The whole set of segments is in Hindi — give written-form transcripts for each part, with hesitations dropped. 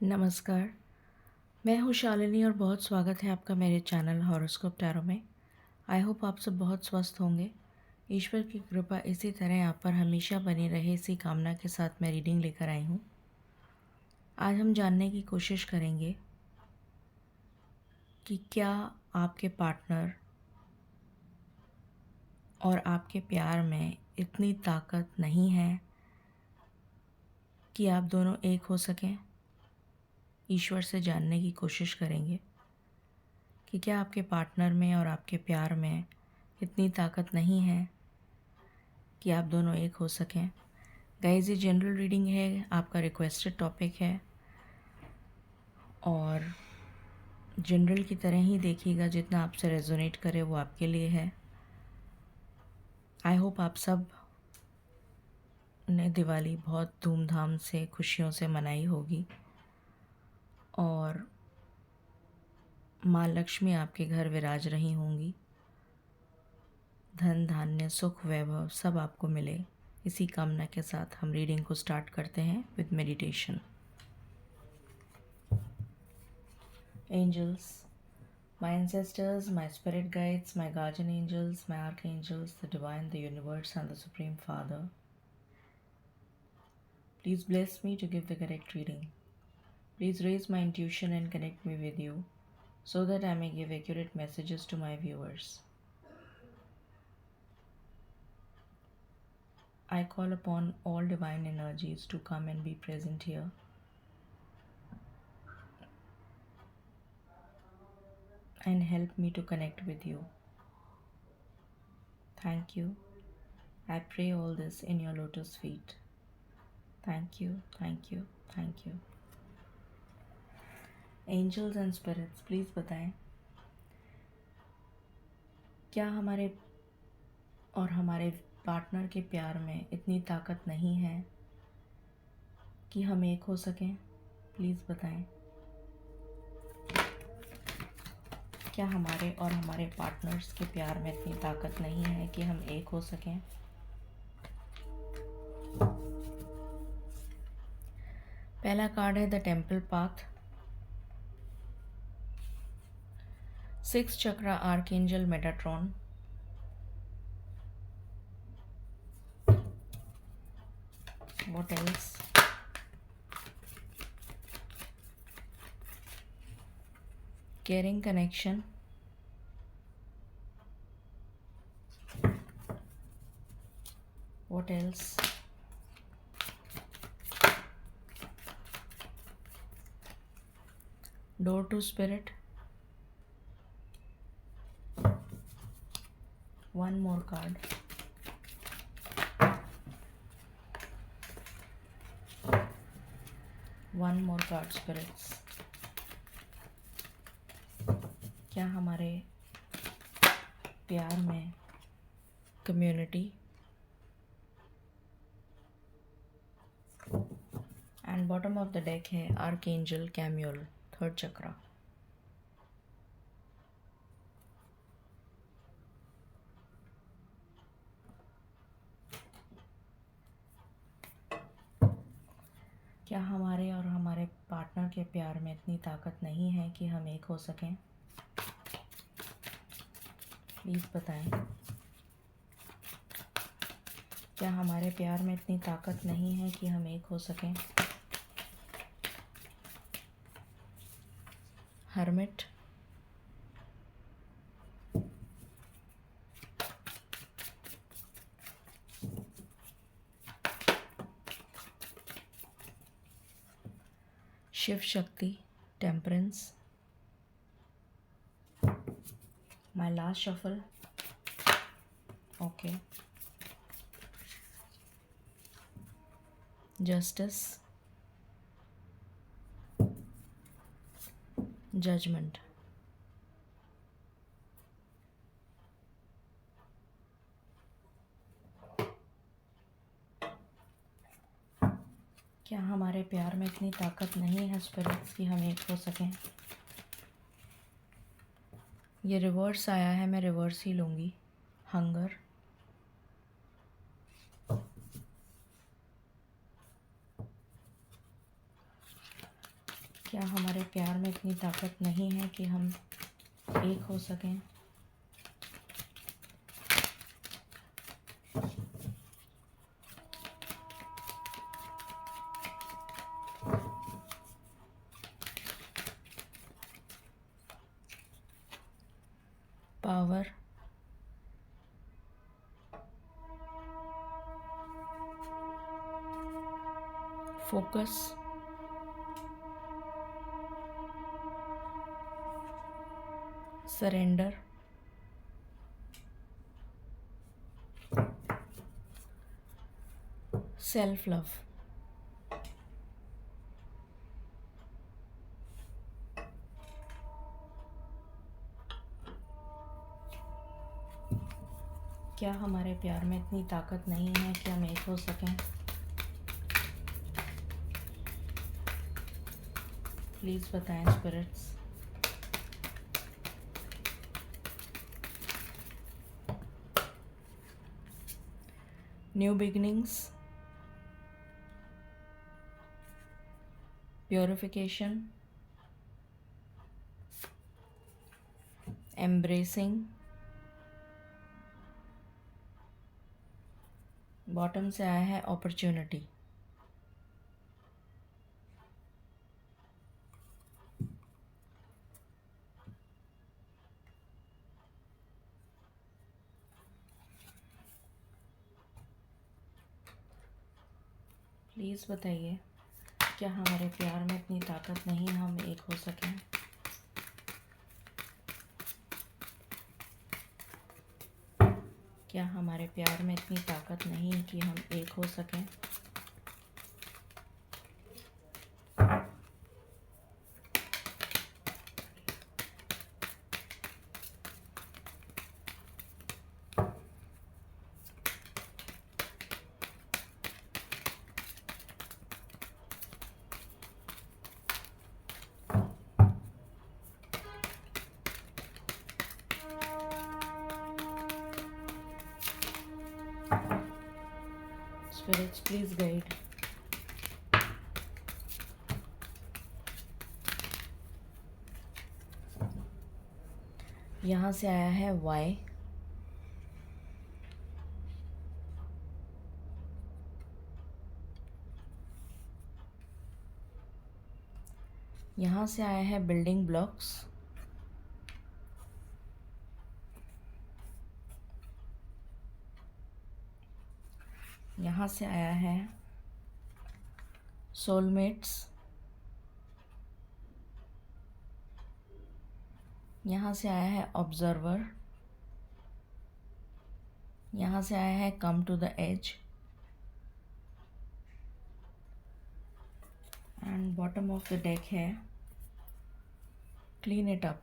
नमस्कार। मैं हूँ शालिनी और बहुत स्वागत है आपका मेरे चैनल हॉरोस्कोप टैरो में। आई होप आप सब बहुत स्वस्थ होंगे। ईश्वर की कृपा इसी तरह आप पर हमेशा बनी रहे, इसी कामना के साथ मैं रीडिंग लेकर आई हूँ। आज हम जानने की कोशिश करेंगे कि क्या आपके पार्टनर और आपके प्यार में इतनी ताकत नहीं है कि आप दोनों एक हो सकें। ईश्वर से जानने की कोशिश करेंगे कि क्या आपके पार्टनर में और आपके प्यार में इतनी ताकत नहीं है कि आप दोनों एक हो सकें। गाइस, ये जनरल रीडिंग है, आपका रिक्वेस्टेड टॉपिक है और जनरल की तरह ही देखिएगा। जितना आपसे रेजोनेट करे वो आपके लिए है। आई होप आप सब ने दिवाली बहुत धूमधाम से खुशियों से मनाई होगी और माँ लक्ष्मी आपके घर विराज रही होंगी। धन धान्य सुख वैभव सब आपको मिले, इसी कामना के साथ हम रीडिंग को स्टार्ट करते हैं with meditation. Angels, my ancestors, my spirit guides, my guardian angels, my archangels, the divine, the universe, and the Supreme Father, please bless me to give the correct reading. Please raise my intuition and connect me with you so that I may give accurate messages to my viewers. I call upon all divine energies to come and be present here. And help me to connect with you. Thank you. I pray all this in your lotus feet. Thank you, thank you, thank you. Angels and spirits, please बताएं क्या हमारे और हमारे पार्टनर के प्यार में इतनी ताकत नहीं है कि हम एक हो सकें। प्लीज़ बताएं क्या हमारे और हमारे पार्टनर्स के प्यार में इतनी ताकत नहीं है कि हम एक हो सकें। पहला कार्ड है the temple path. 6 chakra archangel Metatron. What else? Caring connection. What else? Door to spirit. One more card. One more card, spirits. क्या हमारे प्यार में community and bottom of the deck है आर्कएंजल कैम्यूल, 3rd चक्रा। क्या हमारे और हमारे पार्टनर के प्यार में इतनी ताकत नहीं है कि हम एक हो सकें। प्लीज़ बताएं क्या हमारे प्यार में इतनी ताकत नहीं है कि हम एक हो सकें। Hermit, Shiv Shakti, temperance. My last shuffle. Okay, justice, judgement. क्या हमारे प्यार में इतनी ताकत नहीं है स्पिरिट्स कि हम एक हो सकें। ये रिवर्स आया है, मैं रिवर्स ही लूँगी। हंगर, क्या हमारे प्यार में इतनी ताकत नहीं है कि हम एक हो सकें? Power, focus, surrender, self love. क्या हमारे प्यार में इतनी ताकत नहीं है कि हम एक हो सकें? प्लीज़ बताएं spirits. New beginnings, purification, embracing. Bottom से आया है अपॉर्चुनिटी। प्लीज़ बताइए, क्या हमारे प्यार में इतनी ताकत नहीं हम एक हो सकें? क्या हमारे प्यार में इतनी ताकत नहीं कि हम एक हो सकें? Spirits, please guide. यहाँ से आया है वाई। यहाँ से आया है बिल्डिंग ब्लॉक्स। यहाँ से आया है सोलमेट्स। यहाँ से आया है ऑब्जर्वर। यहाँ से आया है come to the edge. And bottom of the deck है clean it up.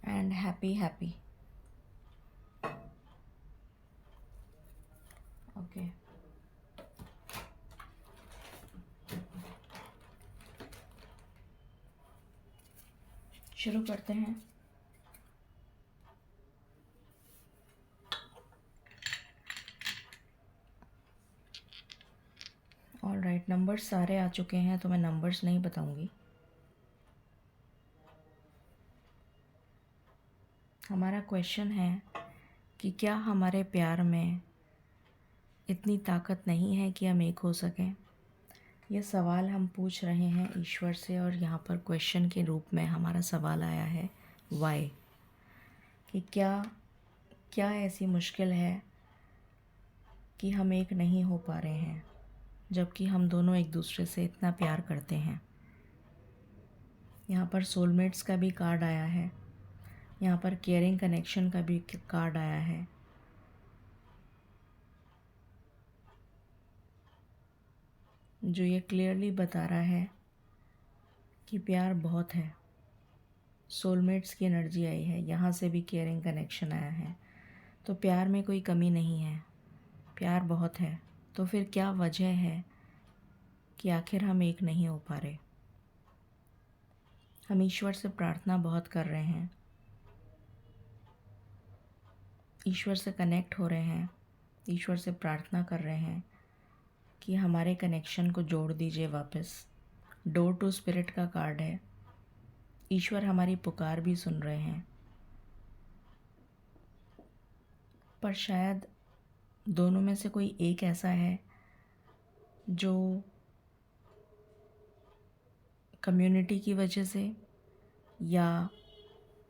And happy happy. Okay, शुरू करते हैं। ऑल राइट, नंबर्स सारे आ चुके हैं तो मैं नंबर्स नहीं बताऊंगी। हमारा क्वेश्चन है कि क्या हमारे प्यार में इतनी ताकत नहीं है कि हम एक हो सकें? यह सवाल हम पूछ रहे हैं ईश्वर से, और यहाँ पर क्वेश्चन के रूप में हमारा सवाल आया है वाई, कि क्या ऐसी मुश्किल है कि हम एक नहीं हो पा रहे हैं, जबकि हम दोनों एक दूसरे से इतना प्यार करते हैं। यहाँ पर सोलमेट्स का भी कार्ड आया है, यहाँ पर केयरिंग कनेक्शन का भी कार्ड आया है। जो ये क्लियरली बता रहा है कि प्यार बहुत है। सोलमेट्स की एनर्जी आई है, यहाँ से भी केयरिंग कनेक्शन आया है। तो प्यार में कोई कमी नहीं है, प्यार बहुत है। तो फिर क्या वजह है कि आखिर हम एक नहीं हो पा रहे? हम ईश्वर से प्रार्थना बहुत कर रहे हैं, ईश्वर से कनेक्ट हो रहे हैं, ईश्वर से प्रार्थना कर रहे हैं कि हमारे कनेक्शन को जोड़ दीजिए वापस। डोर टू स्पिरिट का कार्ड है। ईश्वर हमारी पुकार भी सुन रहे हैं, पर शायद दोनों में से कोई एक ऐसा है जो कम्युनिटी की वजह से या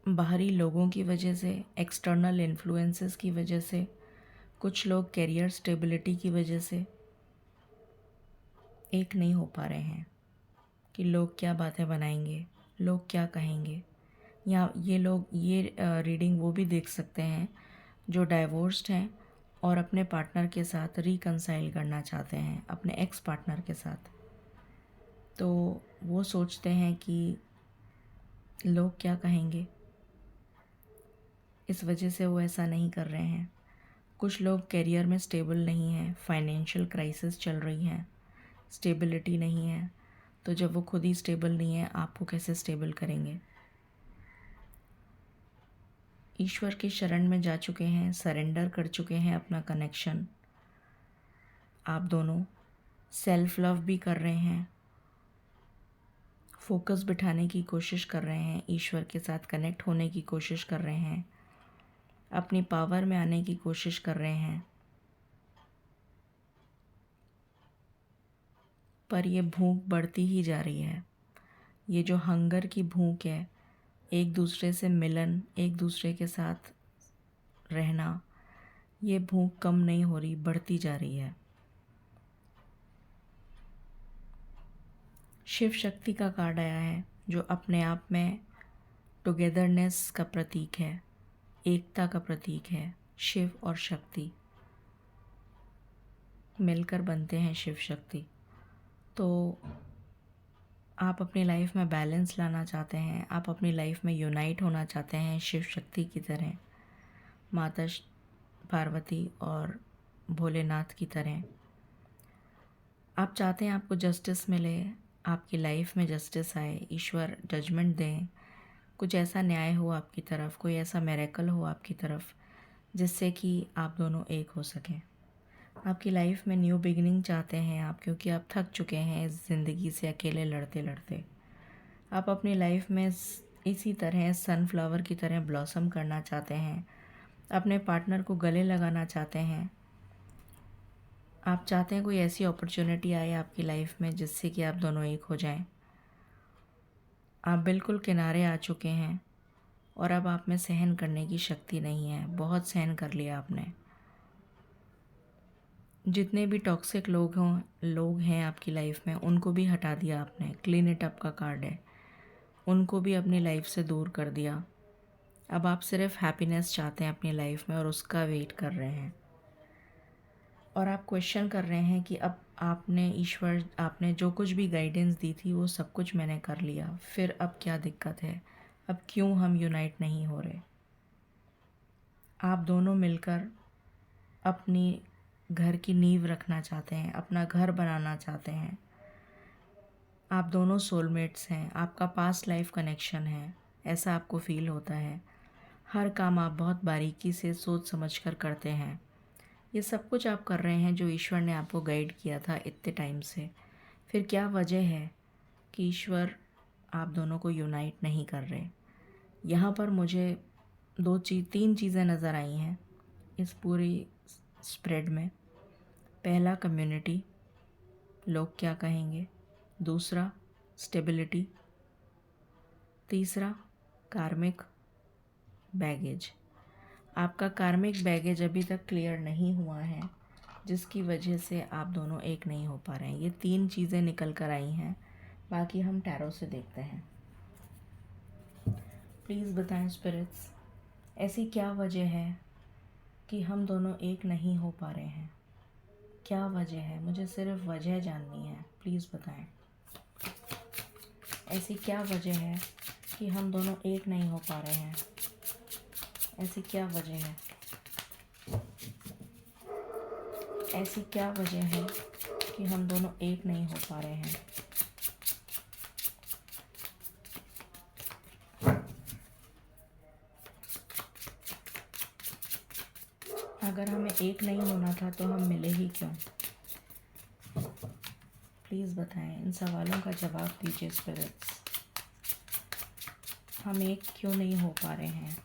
बाहरी लोगों की वजह से, एक्सटर्नल इन्फ्लुएंसेस की वजह से, कुछ लोग कैरियर स्टेबिलिटी की वजह से एक नहीं हो पा रहे हैं कि लोग क्या बातें बनाएंगे, लोग क्या कहेंगे। या ये लोग ये रीडिंग वो भी देख सकते हैं जो डाइवोर्स्ड हैं और अपने पार्टनर के साथ रिकंसाइल करना चाहते हैं, अपने एक्स पार्टनर के साथ। तो वो सोचते हैं कि लोग क्या कहेंगे, इस वजह से वो ऐसा नहीं कर रहे हैं। कुछ लोग करियर में स्टेबल नहीं हैं, फाइनेंशियल क्राइसिस चल रही हैं, स्टेबिलिटी नहीं है। तो जब वो खुद ही स्टेबल नहीं है, आपको कैसे स्टेबल करेंगे। ईश्वर की शरण में जा चुके हैं, सरेंडर कर चुके हैं अपना कनेक्शन। आप दोनों सेल्फ लव भी कर रहे हैं, फोकस बिठाने की कोशिश कर रहे हैं, ईश्वर के साथ कनेक्ट होने की कोशिश कर रहे हैं, अपनी पावर में आने की कोशिश कर रहे हैं। पर ये भूख बढ़ती ही जा रही है। ये जो हंगर की भूख है, एक दूसरे से मिलन, एक दूसरे के साथ रहना, ये भूख कम नहीं हो रही, बढ़ती जा रही है। शिव शक्ति का कार्ड आया है जो अपने आप में टुगेदरनेस का प्रतीक है, एकता का प्रतीक है। शिव और शक्ति मिलकर बनते हैं शिव शक्ति। तो आप अपनी लाइफ में बैलेंस लाना चाहते हैं, आप अपनी लाइफ में यूनाइट होना चाहते हैं शिव शक्ति की तरह, माता पार्वती और भोलेनाथ की तरह। आप चाहते हैं आपको जस्टिस मिले, आपकी लाइफ में जस्टिस आए, ईश्वर जजमेंट दें, कुछ ऐसा न्याय हो आपकी तरफ, कोई ऐसा मिरेकल हो आपकी तरफ जिससे कि आप दोनों एक हो सकें। आपकी लाइफ में न्यू बिगिनिंग चाहते हैं आप, क्योंकि आप थक चुके हैं इस ज़िंदगी से अकेले लड़ते लड़ते। आप अपनी लाइफ में इसी तरह सनफ्लावर की तरह ब्लॉसम करना चाहते हैं, अपने पार्टनर को गले लगाना चाहते हैं। आप चाहते हैं कोई ऐसी अपॉर्चुनिटी आए आपकी लाइफ में जिससे कि आप दोनों एक हो जाएं। आप बिल्कुल किनारे आ चुके हैं और अब आप में सहन करने की शक्ति नहीं है, बहुत सहन कर लिया आपने। जितने भी टॉक्सिक लोग हैं आपकी लाइफ में, उनको भी हटा दिया आपने। क्लीन इट अप का कार्ड है, उनको भी अपनी लाइफ से दूर कर दिया। अब आप सिर्फ हैप्पीनेस चाहते हैं अपनी लाइफ में और उसका वेट कर रहे हैं। और आप क्वेश्चन कर रहे हैं कि अब आपने जो कुछ भी गाइडेंस दी थी वो सब कुछ मैंने कर लिया, फिर अब क्या दिक्कत है, अब क्यों हम यूनाइट नहीं हो रहे। आप दोनों मिलकर अपनी घर की नींव रखना चाहते हैं, अपना घर बनाना चाहते हैं। आप दोनों सोलमेट्स हैं, आपका पास्ट लाइफ कनेक्शन है, ऐसा आपको फील होता है। हर काम आप बहुत बारीकी से सोच समझ कर करते हैं। ये सब कुछ आप कर रहे हैं जो ईश्वर ने आपको गाइड किया था इतने टाइम से। फिर क्या वजह है कि ईश्वर आप दोनों को यूनाइट नहीं कर रहे। यहाँ पर मुझे तीन चीज़ें नज़र आई हैं इस पूरी स्प्रेड में। पहला, कम्युनिटी, लोग क्या कहेंगे। दूसरा, स्टेबिलिटी। तीसरा, कार्मिक बैगेज। आपका कार्मिक बैगेज अभी तक क्लियर नहीं हुआ है, जिसकी वजह से आप दोनों एक नहीं हो पा रहे हैं। ये तीन चीज़ें निकल कर आई हैं, बाकी हम टैरो से देखते हैं। प्लीज़ बताएं स्पिरिट्स, ऐसी क्या वजह है कि हम दोनों एक नहीं हो पा रहे हैं। क्या वजह है, मुझे सिर्फ वजह जाननी है, प्लीज़ बताएं। ऐसी क्या वजह है कि हम दोनों एक नहीं हो पा रहे हैं। ऐसी क्या वजह है, ऐसी क्या वजह है कि हम दोनों एक नहीं हो पा रहे हैं। अगर हमें एक नहीं होना था तो हम मिले ही क्यों। प्लीज़ बताएं, इन सवालों का जवाब दीजिए स्पिरिट्स। हम एक क्यों नहीं हो पा रहे हैं?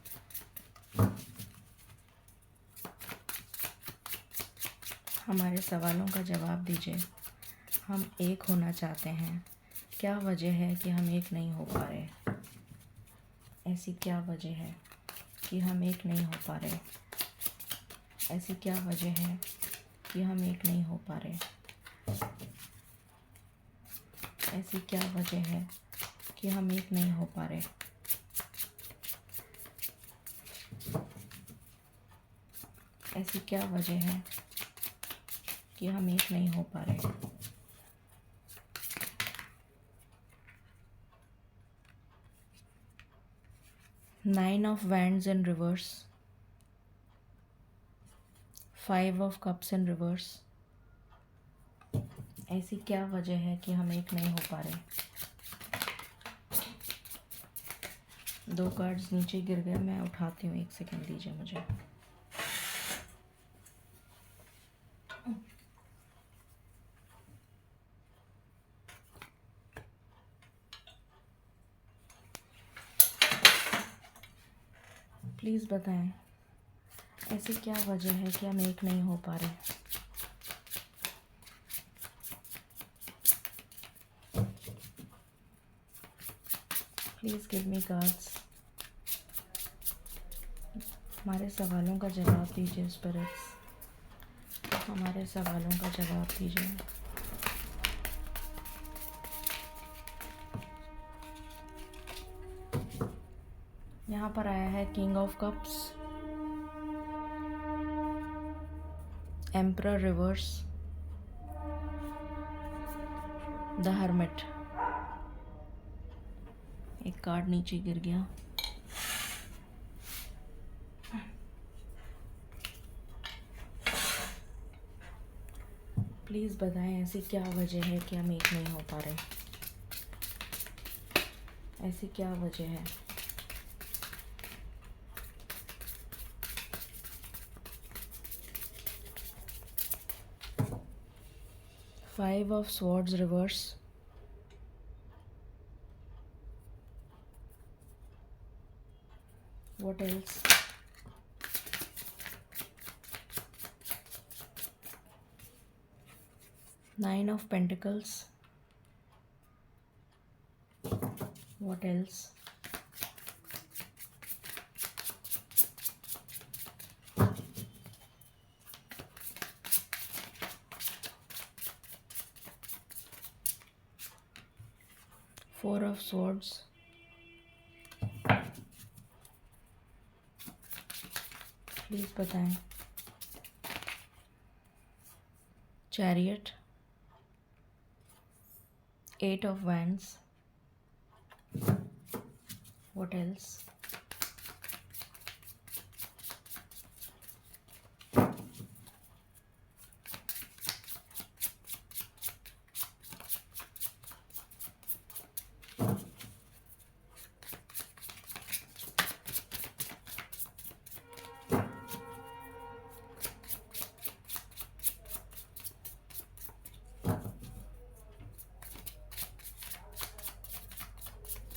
हमारे सवालों का जवाब दीजिए। हम एक होना चाहते हैं, क्या वजह है कि हम एक नहीं हो पा रहे? ऐसी क्या वजह है कि हम एक नहीं हो पा रहे? ऐसी क्या वजह है कि हम एक नहीं हो पा रहे? ऐसी क्या वजह है कि हम एक नहीं हो पा रहे? ऐसी क्या वजह है कि हम एक नहीं हो पा रहे? Nine of wands in reverse, 5 of cups in reverse. ऐसी क्या वजह है कि हम एक नहीं हो पा रहे? 2 कार्ड्स नीचे गिर गए, मैं उठाती हूँ, 1 सेकेंड दीजिए मुझे। प्लीज़ बताएं, ऐसी क्या वजह है कि हम एक नहीं हो पा रहे? Please give me cards. हमारे सवालों का जवाब दीजिए स्पिरिट्स। हमारे सवालों का जवाब दीजिए। यहाँ पर आया है king of cups, emperor reverse, the hermit. एक कार्ड नीचे गिर गया। प्लीज़ बताएं, ऐसी क्या वजह है कि हम एक नहीं हो पा रहे? ऐसी क्या वजह है? Five of swords reverse, what else? Nine of pentacles, what else? Four of swords, please बताएं। Chariot, 8 of wands, what else?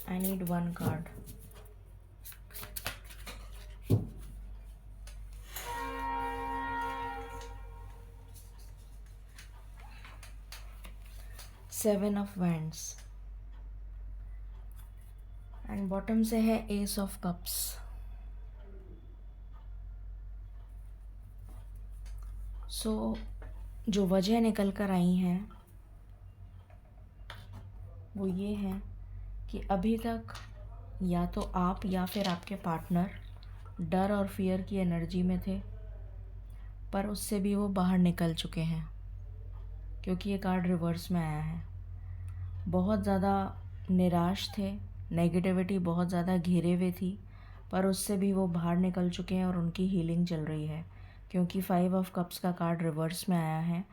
I need one card. Seven of wands and bottom से है एस ऑफ कप्स। सो जो वजह निकल कर आई हैं वो ये है कि अभी तक या तो आप या फिर आपके पार्टनर डर और फियर की एनर्जी में थे, पर उससे भी वो बाहर निकल चुके हैं, क्योंकि ये कार्ड रिवर्स में आया है। बहुत ज़्यादा निराश थे, नेगेटिविटी बहुत ज़्यादा घेरे हुए थी, पर उससे भी वो बाहर निकल चुके हैं और उनकी हीलिंग चल रही है, क्योंकि 5 ऑफ कप्स का कार्ड रिवर्स में आया है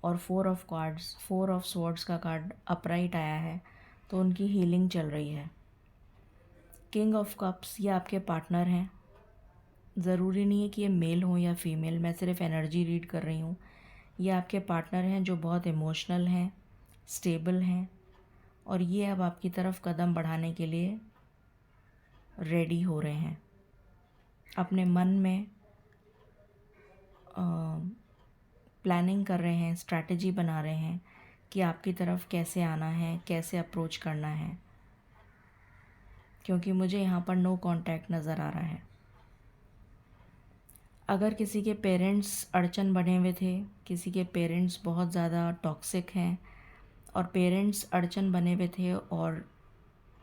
और 4 ऑफ स्वॉर्ड्स का कार्ड अपराइट आया है, तो उनकी हीलिंग चल रही है। किंग ऑफ कप्स ये आपके पार्टनर हैं। ज़रूरी नहीं है कि ये मेल हो या फीमेल, मैं सिर्फ एनर्जी रीड कर रही हूँ। ये आपके पार्टनर हैं जो बहुत इमोशनल हैं, स्टेबल हैं और ये अब आपकी तरफ कदम बढ़ाने के लिए रेडी हो रहे हैं। अपने मन में प्लानिंग कर रहे हैं, स्ट्रैटेजी बना रहे हैं कि आपकी तरफ कैसे आना है, कैसे अप्रोच करना है, क्योंकि मुझे यहाँ पर नो कांटेक्ट नज़र आ रहा है। अगर किसी के पेरेंट्स अड़चन बने हुए थे, किसी के पेरेंट्स बहुत ज़्यादा टॉक्सिक हैं और पेरेंट्स अड़चन बने हुए थे और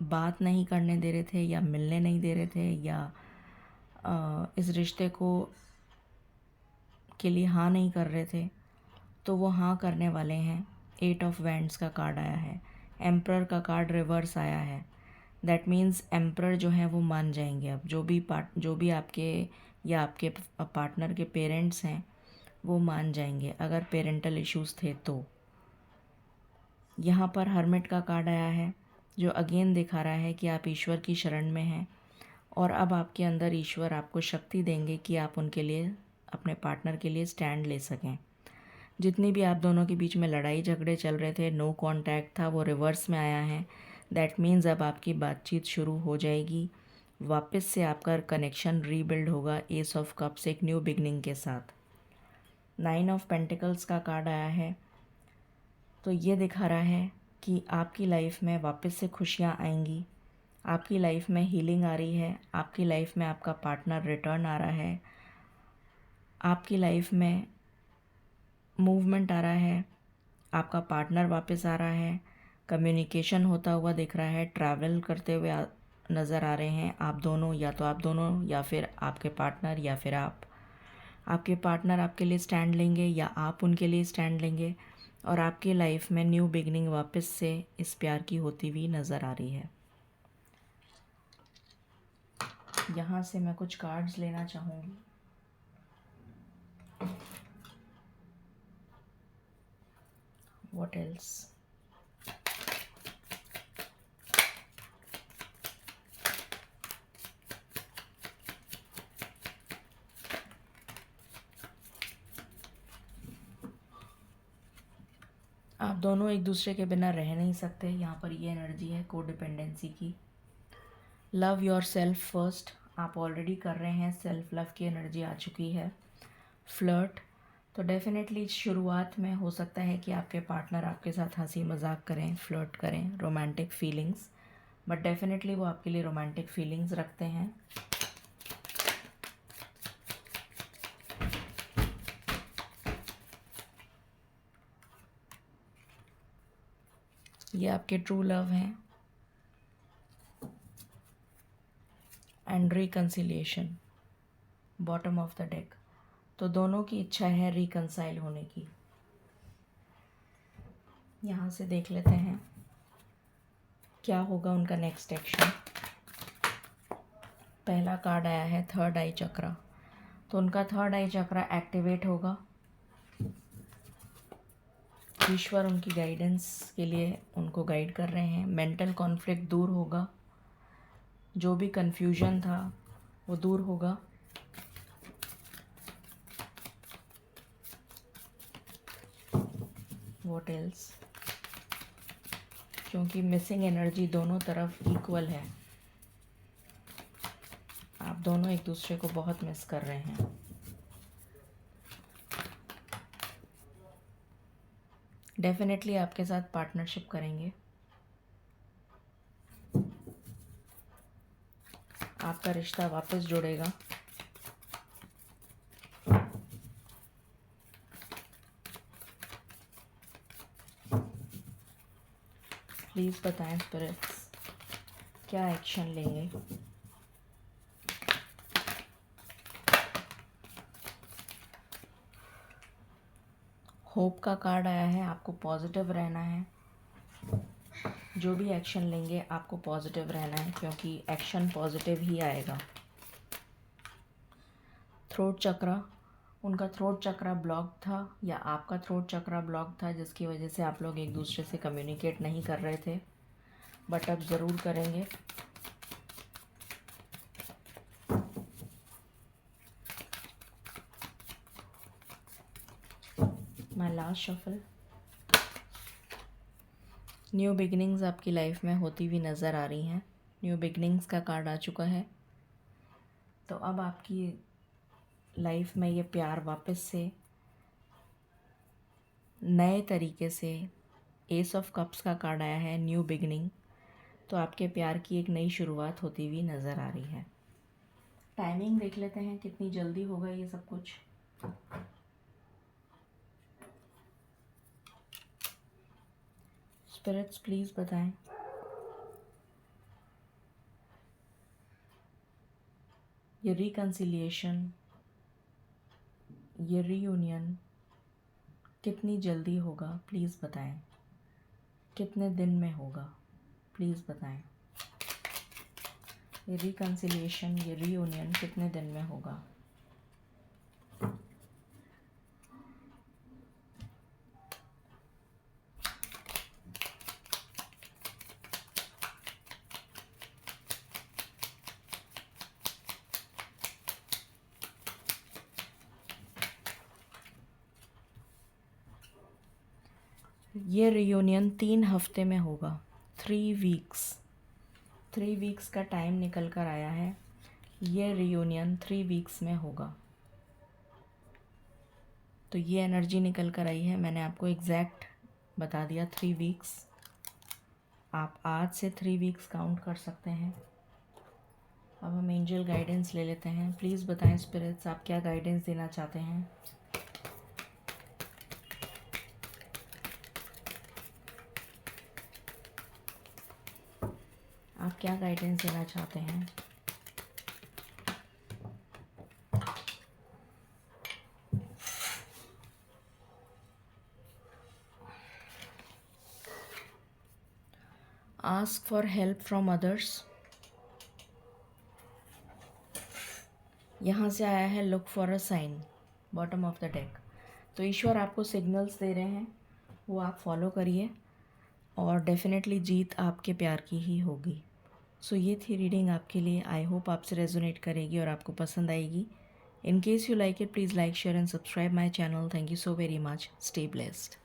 बात नहीं करने दे रहे थे या मिलने नहीं दे रहे थे या इस रिश्ते को के लिए हाँ नहीं कर रहे थे, तो वो हाँ करने वाले हैं। 8 ऑफ वैंड्स का कार्ड आया है, एम्परर का कार्ड रिवर्स आया है। दैट मीन्स एम्परर जो है वो मान जाएंगे। अब जो भी आपके या आपके पार्टनर के पेरेंट्स हैं वो मान जाएंगे, अगर पेरेंटल इश्यूज़ थे तो। यहाँ पर हर्मिट का कार्ड आया है जो अगेन दिखा रहा है कि आप ईश्वर की शरण में हैं और अब आपके अंदर ईश्वर आपको शक्ति देंगे कि आप उनके लिए, अपने पार्टनर के लिए स्टैंड ले सकें। जितनी भी आप दोनों के बीच में लड़ाई झगड़े चल रहे थे, नो कांटेक्ट था, वो रिवर्स में आया है। दैट मीन्स अब आपकी बातचीत शुरू हो जाएगी, वापस से आपका कनेक्शन रीबिल्ड होगा एस ऑफ कप्स एक न्यू बिगनिंग के साथ। 9 ऑफ पेंटिकल्स का कार्ड आया है, तो ये दिखा रहा है कि आपकी लाइफ में वापस से खुशियाँ आएंगी, आपकी लाइफ में हीलिंग आ रही है, आपकी लाइफ में आपका पार्टनर रिटर्न आ रहा है, आपकी लाइफ में मूवमेंट आ रहा है, आपका पार्टनर वापस आ रहा है, कम्युनिकेशन होता हुआ दिख रहा है, ट्रैवल करते हुए नज़र आ रहे हैं आप दोनों, या तो आप दोनों या फिर आपके पार्टनर या फिर आप। आपके पार्टनर आपके लिए स्टैंड लेंगे या आप उनके लिए स्टैंड लेंगे और आपकी लाइफ में न्यू बिगनिंग वापस से इस प्यार की होती हुई नज़र आ रही है। यहाँ से मैं कुछ कार्ड्स लेना चाहूँगी। What else? आप दोनों एक दूसरे के बिना रह नहीं सकते। यहाँ पर ये एनर्जी है कोडिपेंडेंसी की। लव योर सेल्फ फर्स्ट, आप ऑलरेडी कर रहे हैं, सेल्फ लव की एनर्जी आ चुकी है। फ्लर्ट, तो डेफिनेटली शुरुआत में हो सकता है कि आपके पार्टनर आपके साथ हंसी मजाक करें, फ्लर्ट करें, रोमांटिक फीलिंग्स, बट डेफिनेटली वो आपके लिए रोमांटिक फीलिंग्स रखते हैं। ये आपके ट्रू लव हैं। And reconciliation, bottom of the deck, तो दोनों की इच्छा है रिकन्साइल होने की। यहाँ से देख लेते हैं क्या होगा उनका नेक्स्ट एक्शन। पहला कार्ड आया है थर्ड आई चक्रा, तो उनका थर्ड आई चक्रा एक्टिवेट होगा। ईश्वर उनकी गाइडेंस के लिए उनको गाइड कर रहे हैं। मेंटल कॉन्फ्लिक्ट दूर होगा, जो भी कन्फ्यूजन था वो दूर होगा। व्हाट एल्स, क्योंकि मिसिंग एनर्जी दोनों तरफ इक्वल है। आप दोनों एक दूसरे को बहुत मिस कर रहे हैं। डेफिनेटली आपके साथ पार्टनरशिप करेंगे। आपका रिश्ता वापस जुड़ेगा। प्लीज़ बताएं स्पिरिट्स क्या एक्शन लेंगे। होप का कार्ड आया है, आपको पॉजिटिव रहना है। जो भी एक्शन लेंगे आपको पॉजिटिव रहना है, क्योंकि एक्शन पॉजिटिव ही आएगा। थ्रोट चक्रा, उनका थ्रोट चक्रा ब्लॉक था या आपका थ्रोट चक्रा ब्लॉक था, जिसकी वजह से आप लोग एक दूसरे से कम्युनिकेट नहीं कर रहे थे, बट अब ज़रूर करेंगे। My last shuffle, new beginnings आपकी लाइफ में होती हुई नज़र आ रही हैं। न्यू बिगिनिंग्स का कार्ड आ चुका है। तो अब आपकी लाइफ में ये प्यार वापस से नए तरीके से, एस ऑफ कप्स का कार्ड आया है, न्यू बिगिनिंग। तो आपके प्यार की एक नई शुरुआत होती हुई नज़र आ रही है। टाइमिंग देख लेते हैं कितनी जल्दी होगा ये सब कुछ। स्पिरिट्स प्लीज़ बताएं। ये रिकन्सिलिएशन, ये रीयूनियन कितनी जल्दी होगा प्लीज़ बताएं। कितने दिन में होगा प्लीज़ बताएं। ये रिकन्सिलिएशन, ये रीयूनियन कितने दिन में होगा। ये रियूनियन 3 हफ्ते में होगा। 3 वीक्स का टाइम निकल कर आया है। ये रियूनियन 3 वीक्स में होगा। तो ये एनर्जी निकल कर आई है। मैंने आपको एग्जैक्ट बता दिया 3 वीक्स। आप आज से 3 वीक्स काउंट कर सकते हैं। अब हम एंजल गाइडेंस ले लेते हैं। प्लीज़ बताएं स्पिरिट्स, आप क्या गाइडेंस देना चाहते हैं। आप क्या गाइडेंस देना चाहते हैं। Ask for help from others. यहाँ से आया है look for a sign, bottom of the deck. तो ईश्वर आपको सिग्नल्स दे रहे हैं, वो आप फॉलो करिए और डेफिनेटली जीत आपके प्यार की ही होगी। सो ये थी रीडिंग आपके लिए। आई होप आपसे रेजोनेट करेगी और आपको पसंद आएगी। In case you like it, please like, share and subscribe my channel. Thank you so very much. Stay blessed.